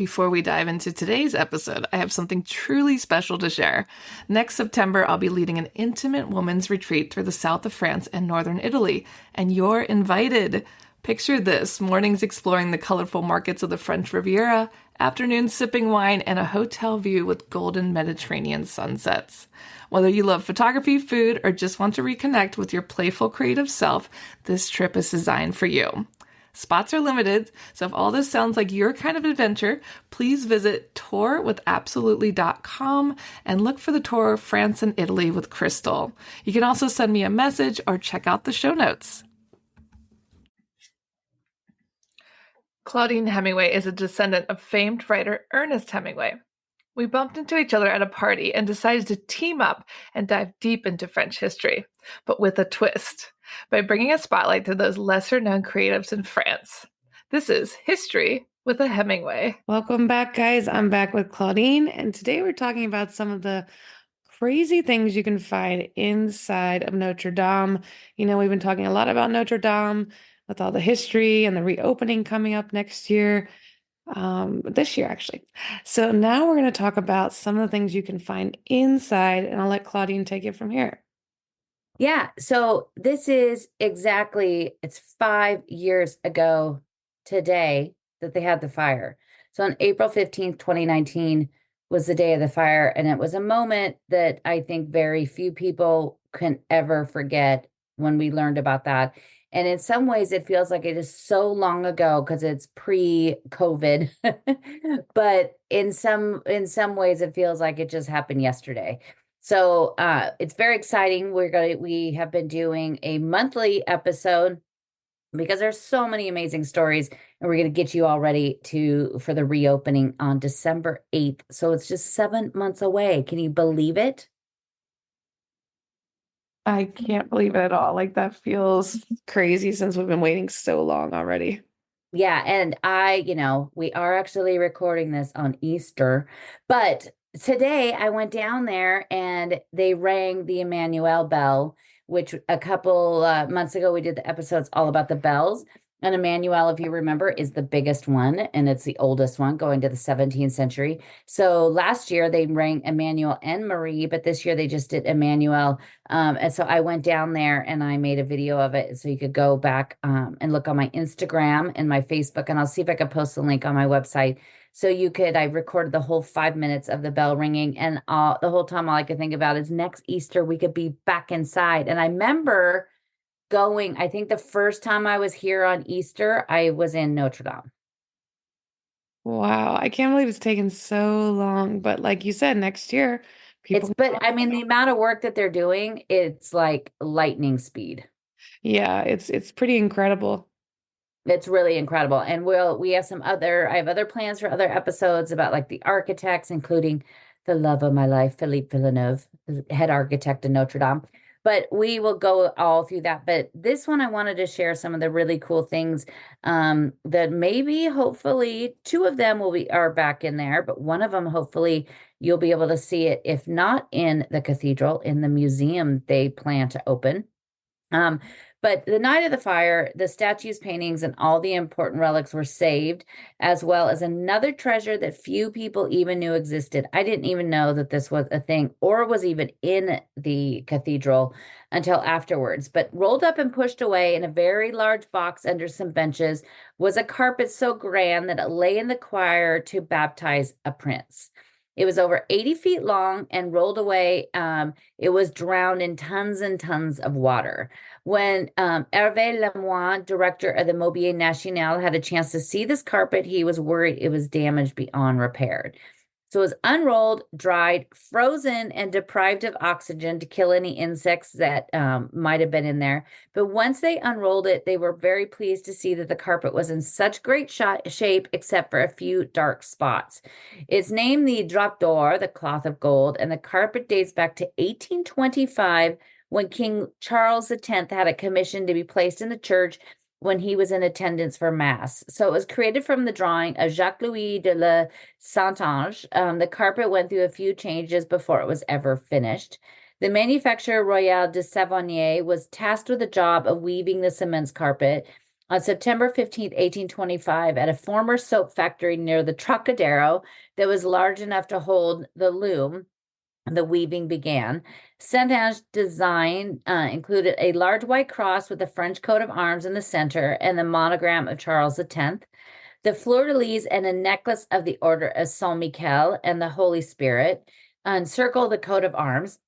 Before we dive into today's episode, I have something truly special to share. Next September, I'll be leading an intimate women's retreat through the south of France and northern Italy, and you're invited. Picture this: mornings exploring the colorful markets of the French Riviera, afternoons sipping wine, and a hotel view with golden Mediterranean sunsets. Whether you love photography, food, or just want to reconnect with your playful creative self, this trip is designed for you. Spots are limited, so if all this sounds like your kind of adventure, please visit tourwithabsolutely.com and look for the tour France and Italy with Crystal. You can also send me a message or check out the show notes. Claudine Hemingway is a descendant of famed writer Ernest Hemingway. We bumped into each other at a party and decided to team up and dive deep into French history, but with a twist, by bringing a spotlight to those lesser-known creatives in France. This is History with a Hemingway. Welcome back, guys. I'm back with Claudine, and today we're talking about some of the crazy things you can find inside of Notre Dame. You know, we've been talking a lot about Notre Dame with all the history and the reopening coming up next year. This year, actually. So now we're going to talk about some of the things you can find inside, and I'll let Claudine take it from here. Yeah, so this is it's 5 years ago today that they had the fire. So on April 15th, 2019 was the day of the fire, and it was a moment that I think very few people can ever forget when we learned about that. And in some ways, it feels like it is so long ago because it's pre-COVID. But in some ways, it feels like it just happened yesterday. So it's very exciting. We have been doing a monthly episode because there's so many amazing stories, and we're going to get you all ready for the reopening on December 8th. So it's just 7 months away. Can you believe it? I can't believe it at all. Like, that feels crazy since we've been waiting so long already. Yeah, and we are actually recording this on Easter, but today I went down there and they rang the Emmanuel bell, which a couple months ago we did the episodes all about the bells. And Emmanuel, if you remember, is the biggest one, and it's the oldest one, going to the 17th century. So last year they rang Emmanuel and Marie, but this year they just did Emmanuel. And so I went down there and I made a video of it. So you could go back and look on my Instagram and my Facebook, and I'll see if I can post a link on my website. So I recorded the whole 5 minutes of the bell ringing, and the whole time all I could think about is next Easter we could be back inside. And I remember I think the first time I was here on Easter, I was in Notre Dame. Wow, I can't believe it's taken so long. But like you said, next year, the amount of work that they're doing, it's like lightning speed. Yeah, it's pretty incredible. It's really incredible. And I have other plans for other episodes about like the architects, including the love of my life, Philippe Villeneuve, the head architect in Notre Dame. But we will go all through that. But this one, I wanted to share some of the really cool things that maybe, hopefully, two of them are back in there, but one of them, hopefully, you'll be able to see it, if not in the cathedral, in the museum they plan to open. But the night of the fire, the statues, paintings, and all the important relics were saved, as well as another treasure that few people even knew existed. I didn't even know that this was a thing or was even in the cathedral until afterwards. But rolled up and pushed away in a very large box under some benches was a carpet so grand that it lay in the choir to baptize a prince. It was over 80 feet long and rolled away. It was drowned in tons and tons of water. When Hervé Lemoine, director of the Mobilier National, had a chance to see this carpet, he was worried it was damaged beyond repair. So it was unrolled, dried, frozen, and deprived of oxygen to kill any insects that might have been in there. But once they unrolled it, they were very pleased to see that the carpet was in such great shape, except for a few dark spots. It's named the drap d'or, the cloth of gold, and the carpet dates back to 1825, when King Charles X had it commissioned to be placed in the church when he was in attendance for Mass. So it was created from the drawing of Jacques-Louis de la Saintonge. The carpet went through a few changes before it was ever finished. The manufacturer Royal de Savonnier was tasked with the job of weaving the cement carpet. On September 15th, 1825, at a former soap factory near the Trocadero that was large enough to hold the loom, the weaving began. Saint-Ange's design included a large white cross with the French coat of arms in the center and the monogram of Charles X, the fleur-de-lis and a necklace of the Order of Saint Michel and the Holy Spirit encircle the coat of arms.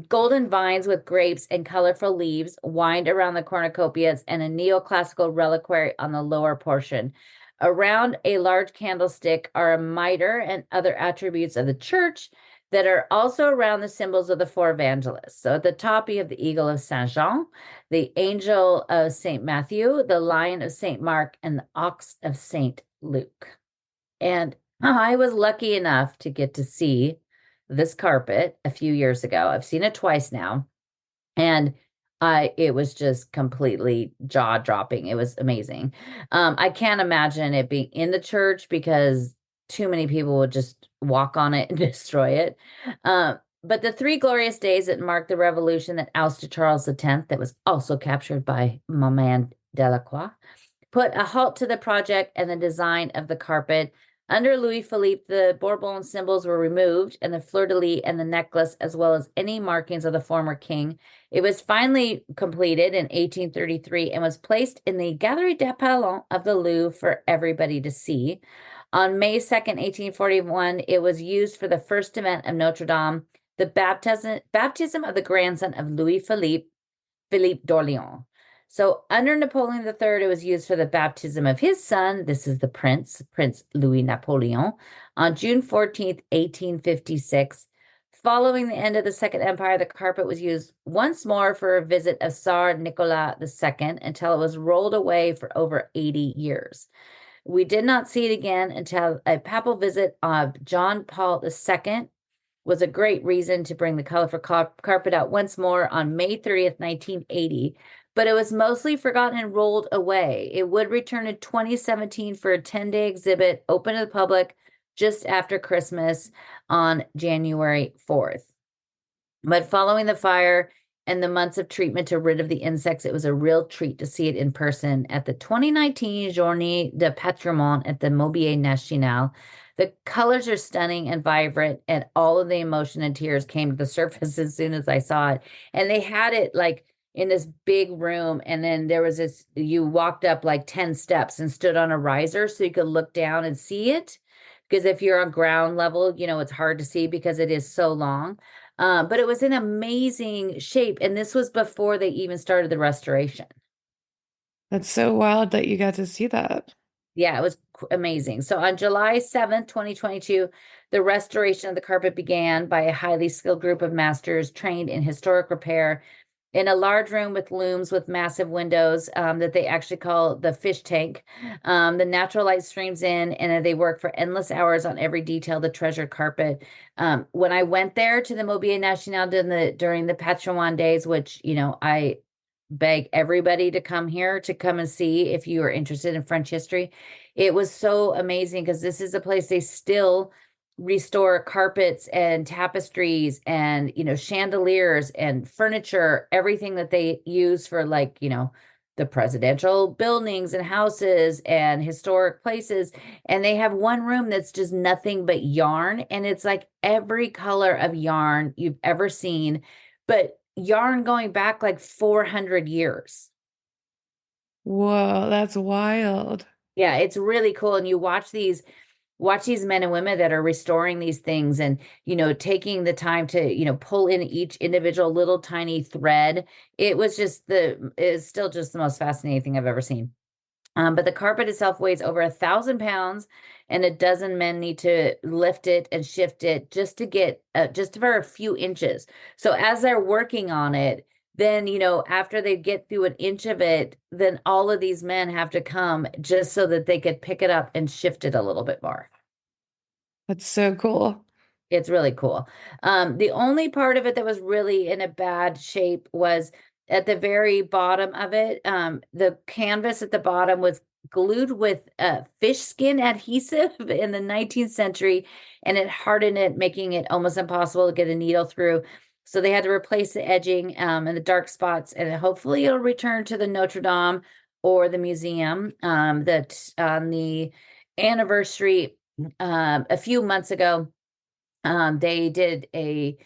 Golden vines with grapes and colorful leaves wind around the cornucopias and a neoclassical reliquary on the lower portion. Around a large candlestick are a mitre and other attributes of the church that are also around the symbols of the four evangelists. So at the top, you have the eagle of Saint Jean, the angel of Saint Matthew, the lion of Saint Mark, and the ox of Saint Luke. And I was lucky enough to get to see this carpet a few years ago. I've seen it twice now, and it was just completely jaw-dropping. It was amazing. I can't imagine it being in the church because too many people would just walk on it and destroy it. But the three glorious days that marked the revolution that ousted Charles X, that was also captured by Maman Delacroix, put a halt to the project and the design of the carpet. Under Louis Philippe, the Bourbon symbols were removed and the fleur-de-lis and the necklace, as well as any markings of the former king. It was finally completed in 1833 and was placed in the Galerie des Palais of the Louvre for everybody to see. On May 2nd, 1841, it was used for the first event of Notre Dame, the baptism of the grandson of Louis Philippe, Philippe d'Orléans. So under Napoleon III, it was used for the baptism of his son. This is the Prince Louis Napoleon, on June 14th, 1856. Following the end of the Second Empire, the carpet was used once more for a visit of Tsar Nicholas II until it was rolled away for over 80 years. We did not see it again until a papal visit of John Paul II was a great reason to bring the colorful carpet out once more on May 30th, 1980. But it was mostly forgotten and rolled away. It would return in 2017 for a 10-day exhibit open to the public just after Christmas on January 4th. But following the fire and the months of treatment to rid of the insects, it was a real treat to see it in person at the 2019 Journée de Patrimoine at the Mobilier National. The colors are stunning and vibrant, and all of the emotion and tears came to the surface as soon as I saw it. And they had it like in this big room, and then there was this, you walked up like 10 steps and stood on a riser so you could look down and see it. Because if you're on ground level, it's hard to see because it is so long. But it was in amazing shape, and this was before they even started the restoration. That's so wild that you got to see that. Yeah, it was amazing. So on July 7th, 2022, the restoration of the carpet began by a highly skilled group of masters trained in historic repair in a large room with looms with massive windows that they actually call the fish tank. The natural light streams in, and they work for endless hours on every detail of the treasured carpet. When I went there to the Mobilier National during the Patrimoine days, which, I beg everybody to come here to come and see if you are interested in French history. It was so amazing because this is a place they still restore carpets and tapestries and chandeliers and furniture, everything that they use for the presidential buildings and houses and historic places. And they have one room that's just nothing but yarn, and it's like every color of yarn you've ever seen, but yarn going back like 400 years. Whoa, that's wild. Yeah, it's really cool. And you watch these men and women that are restoring these things and taking the time to pull in each individual little tiny thread. It's still just the most fascinating thing I've ever seen. But the carpet itself weighs over 1,000 pounds, and a dozen men need to lift it and shift it just to get just for a few inches. So as they're working on it, then after they get through an inch of it, then all of these men have to come just so that they could pick it up and shift it a little bit more. That's so cool. It's really cool. The only part of it that was really in a bad shape was at the very bottom of it. The canvas at the bottom was glued with fish skin adhesive in the 19th century, and it hardened it, making it almost impossible to get a needle through. So they had to replace the edging and the dark spots, and hopefully it'll return to the Notre Dame or the museum. That on the anniversary a few months ago, they did the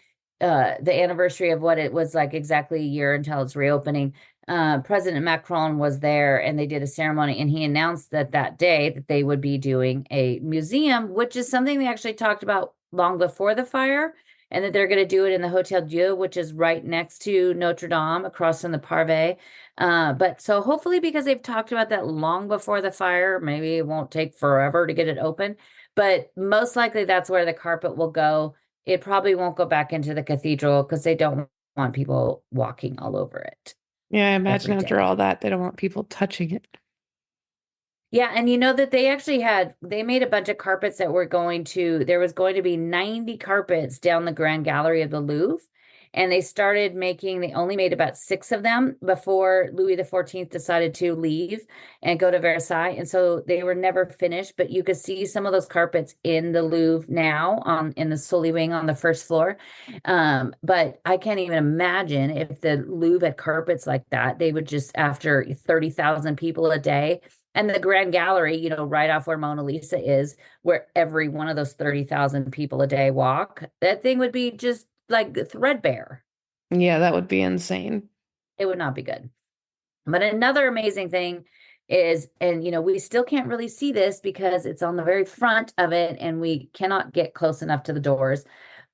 anniversary of what it was like exactly a year until its reopening. President Macron was there and they did a ceremony, and he announced that that day that they would be doing a museum, which is something they actually talked about long before the fire, and that they're going to do it in the Hotel Dieu, which is right next to Notre Dame across from the Parve. But so hopefully, because they've talked about that long before the fire, maybe it won't take forever to get it open. But most likely that's where the carpet will go. It probably won't go back into the cathedral because they don't want people walking all over it Yeah, I imagine every after day. all that, they don't want people touching it. Yeah, and you know that they actually they made a bunch of carpets that were there was going to be 90 carpets down the Grand Gallery of the Louvre. And they only made about six of them before Louis XIV decided to leave and go to Versailles. And so they were never finished, but you could see some of those carpets in the Louvre now in the Sully wing on the first floor. But I can't even imagine if the Louvre had carpets like that, they would just, after 30,000 people a day, and the Grand Gallery, right off where Mona Lisa is, where every one of those 30,000 people a day walk, that thing would be just like threadbare. Yeah, that would be insane. It would not be good. But another amazing thing is, and we still can't really see this because it's on the very front of it and we cannot get close enough to the doors.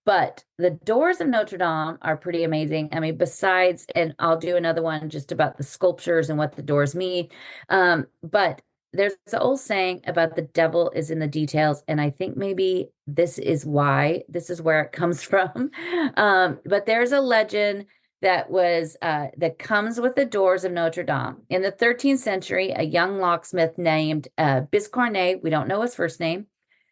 But the doors of Notre Dame are pretty amazing. I mean, besides, and I'll do another one just about the sculptures and what the doors mean. But there's the old saying about the devil is in the details. And I think maybe this is where it comes from. But there's a legend that comes with the doors of Notre Dame. In the 13th century, a young locksmith named Biscornet, we don't know his first name,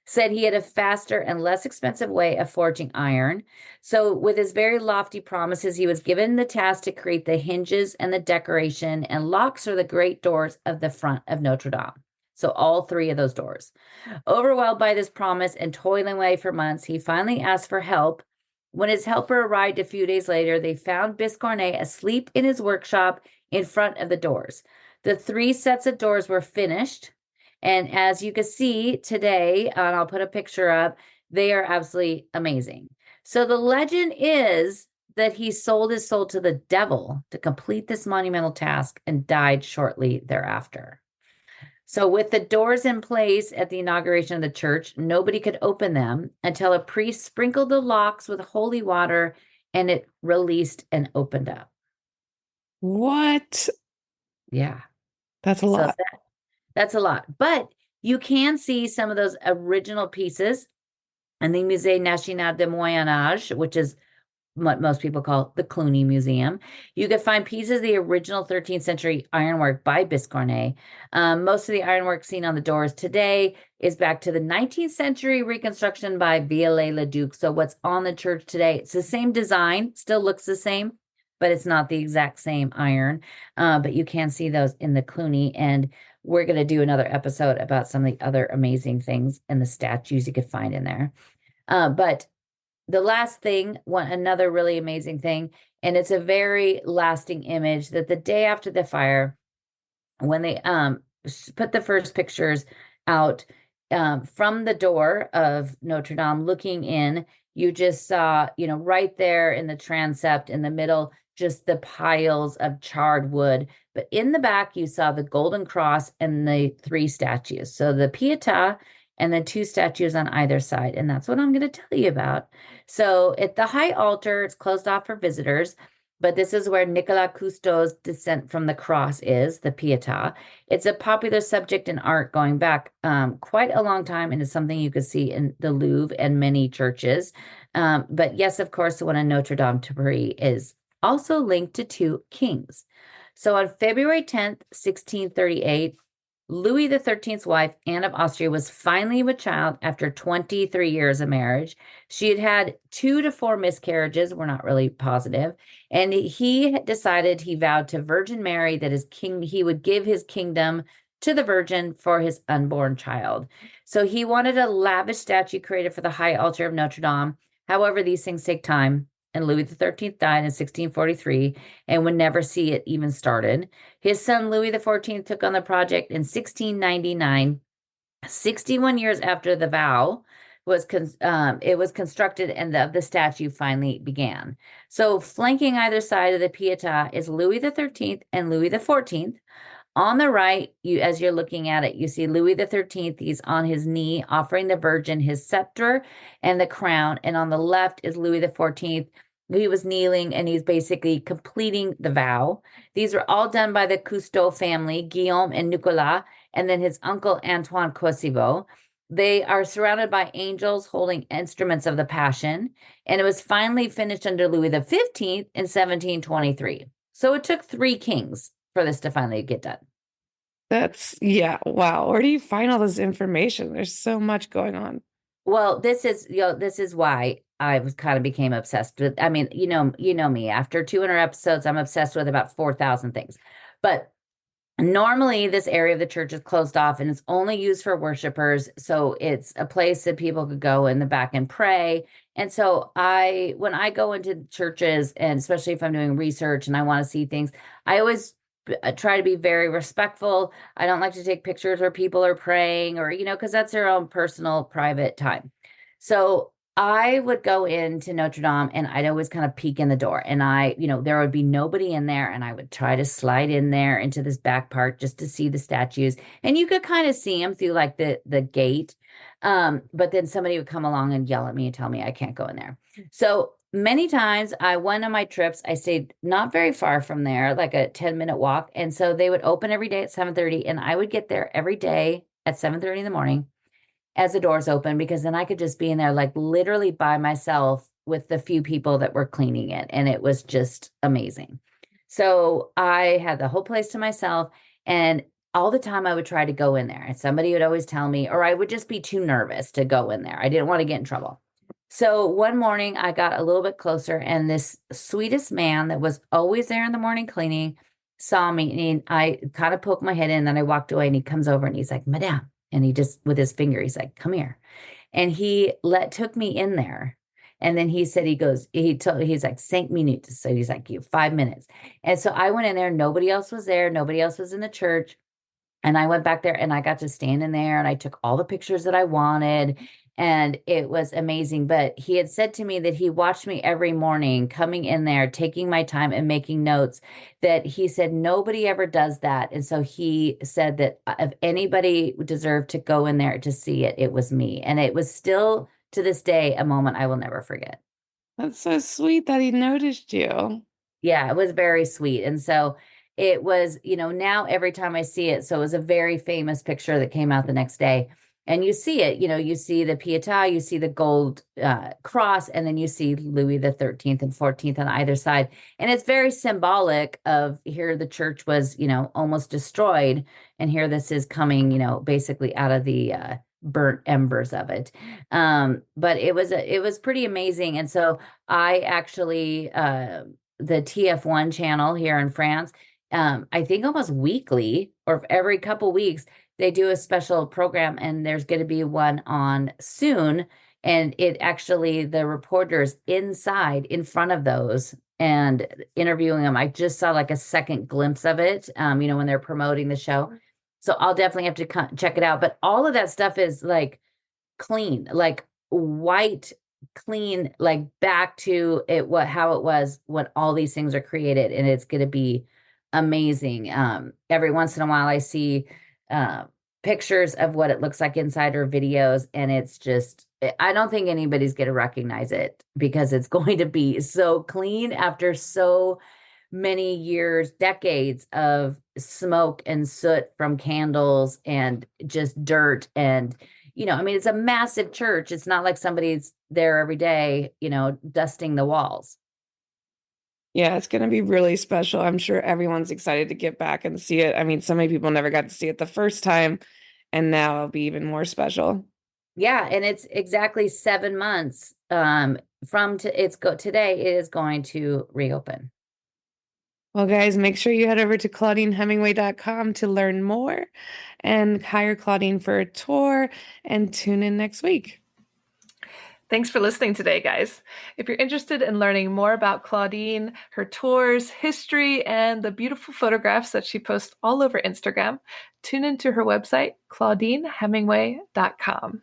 said he had a faster and less expensive way of forging iron. So, with his very lofty promises, he was given the task to create the hinges and the decoration, and locks are the great doors of the front of Notre Dame. So, all three of those doors. Overwhelmed by this promise and toiling away for months, he finally asked for help. When his helper arrived a few days later, they found Biscornet asleep in his workshop in front of the doors. The three sets of doors were finished. And as you can see today, and I'll put a picture up, they are absolutely amazing. So the legend is that he sold his soul to the devil to complete this monumental task and died shortly thereafter. So, with the doors in place at the inauguration of the church, nobody could open them until a priest sprinkled the locks with holy water and it released and opened up. What? Yeah. That's a So lot. that's a lot. But you can see some of those original pieces in the Musée National de Moyen Âge, which is what most people call the Cluny Museum. You could find pieces of the original 13th century ironwork by Biscornet. Most of the ironwork seen on the doors today is back to the 19th century reconstruction by Viollet-le-Duc. So what's on the church today, it's the same design, still looks the same, but it's not the exact same iron. But you can see those in the Cluny, and we're going to do another episode about some of the other amazing things and the statues you could find in there. But the last thing, another really amazing thing, and it's a very lasting image, that the day after the fire, when they put the first pictures out from the door of Notre Dame looking in, you just saw, right there in the transept in the middle, just the piles of charred wood. But in the back, you saw the Golden Cross and the three statues. So the Pietà and the two statues on either side. And that's what I'm going to tell you about. So at the high altar, it's closed off for visitors, but this is where Nicolas Cousteau's Descent from the Cross is, the Pietà. It's a popular subject in art going back quite a long time, and it's something you could see in the Louvre and many churches. But yes, of course, the one in Notre Dame to Paris is also linked to two kings. So on February 10th, 1638, Louis XIII's wife, Anne of Austria, was finally with child after 23 years of marriage. She had had 2 to 4 miscarriages. We're not really positive. And he vowed to Virgin Mary that he would give his kingdom to the Virgin for his unborn child. So he wanted a lavish statue created for the high altar of Notre Dame. However, these things take time. and Louis XIII died in 1643 and would never see it even started. His son Louis XIV took on the project in 1699, 61 years after the vow it was constructed and the statue finally began. So flanking either side of the Pietà is Louis XIII and Louis XIV. On the right, as you're looking at it, you see Louis XIII. He's on his knee, offering the Virgin his scepter and the crown. And on the left is Louis XIV. He was kneeling and he's basically completing the vow. These were all done by the Cousteau family, Guillaume and Nicolas, and then his uncle Antoine Cosimo. They are surrounded by angels holding instruments of the Passion, and it was finally finished under Louis XV in 1723. So it took 3 kings for this to finally get done. Yeah, wow. Where do you find all this information? There's so much going on. Well, this is why I was kind of became obsessed with. I mean, you know me. After 200 episodes, I'm obsessed with about 4,000 things. But normally, this area of the church is closed off and it's only used for worshipers. So it's a place that people could go in the back and pray. And so when I go into churches, and especially if I'm doing research and I want to see things, I always try to be very respectful. I don't like to take pictures where people are praying or, because that's their own personal, private time. So I would go into Notre Dame and I'd always kind of peek in the door and there would be nobody in there and I would try to slide in there into this back part just to see the statues. And you could kind of see them through like the gate. But then somebody would come along and yell at me and tell me I can't go in there. So many times I went on my trips, I stayed not very far from there, like a 10-minute walk. And so they would open every day at 7:30 and I would get there every day at 7:30 in the morning as the doors open, because then I could just be in there like literally by myself with the few people that were cleaning it. And it was just amazing. So I had the whole place to myself, and all the time I would try to go in there and somebody would always tell me, or I would just be too nervous to go in there. I didn't want to get in trouble. So one morning I got a little bit closer and this sweetest man that was always there in the morning cleaning saw me, and I kind of poked my head in, and then I walked away and he comes over and he's like, Madame. And he just, with his finger, he's like, come here. And he took me in there. And then he said, he's like, 5 minutes. So he's like, 5 minutes. And so I went in there. Nobody else was there. Nobody else was in the church. And I went back there and I got to stand in there and I took all the pictures that I wanted. And it was amazing. But he had said to me that he watched me every morning coming in there, taking my time and making notes, that he said nobody ever does that. And so he said that if anybody deserved to go in there to see it, it was me. And it was still to this day a moment I will never forget. That's so sweet that he noticed you. Yeah, it was very sweet. And so it was, now every time I see it, so it was a very famous picture that came out the next day. And you see it, you see the Pietà, you see the gold cross, and then you see Louis the 13th and 14th on either side. And it's very symbolic of here the church was, almost destroyed. And here this is coming, basically out of the burnt embers of it. But it was pretty amazing. And so I actually, the TF1 channel here in France, I think almost weekly or every couple weeks, they do a special program, and there's going to be one on soon. And it actually, the reporters inside in front of those and interviewing them. I just saw like a second glimpse of it, when they're promoting the show. So I'll definitely have to check it out. But all of that stuff is like clean, like white, clean, like back to how it was when all these things are created. And it's going to be amazing. Every once in a while I see pictures of what it looks like inside or videos, and it's just, I don't think anybody's going to recognize it because it's going to be so clean after so many years, decades of smoke and soot from candles and just dirt. And, it's a massive church. It's not like somebody's there every day, dusting the walls. Yeah, it's going to be really special. I'm sure everyone's excited to get back and see it. I mean, so many people never got to see it the first time, and now it'll be even more special. Yeah, and it's exactly 7 months today. It is going to reopen. Well, guys, make sure you head over to ClaudineHemingway.com to learn more and hire Claudine for a tour, and tune in next week. Thanks for listening today, guys. If you're interested in learning more about Claudine, her tours, history, and the beautiful photographs that she posts all over Instagram, tune into her website, claudinehemingway.com.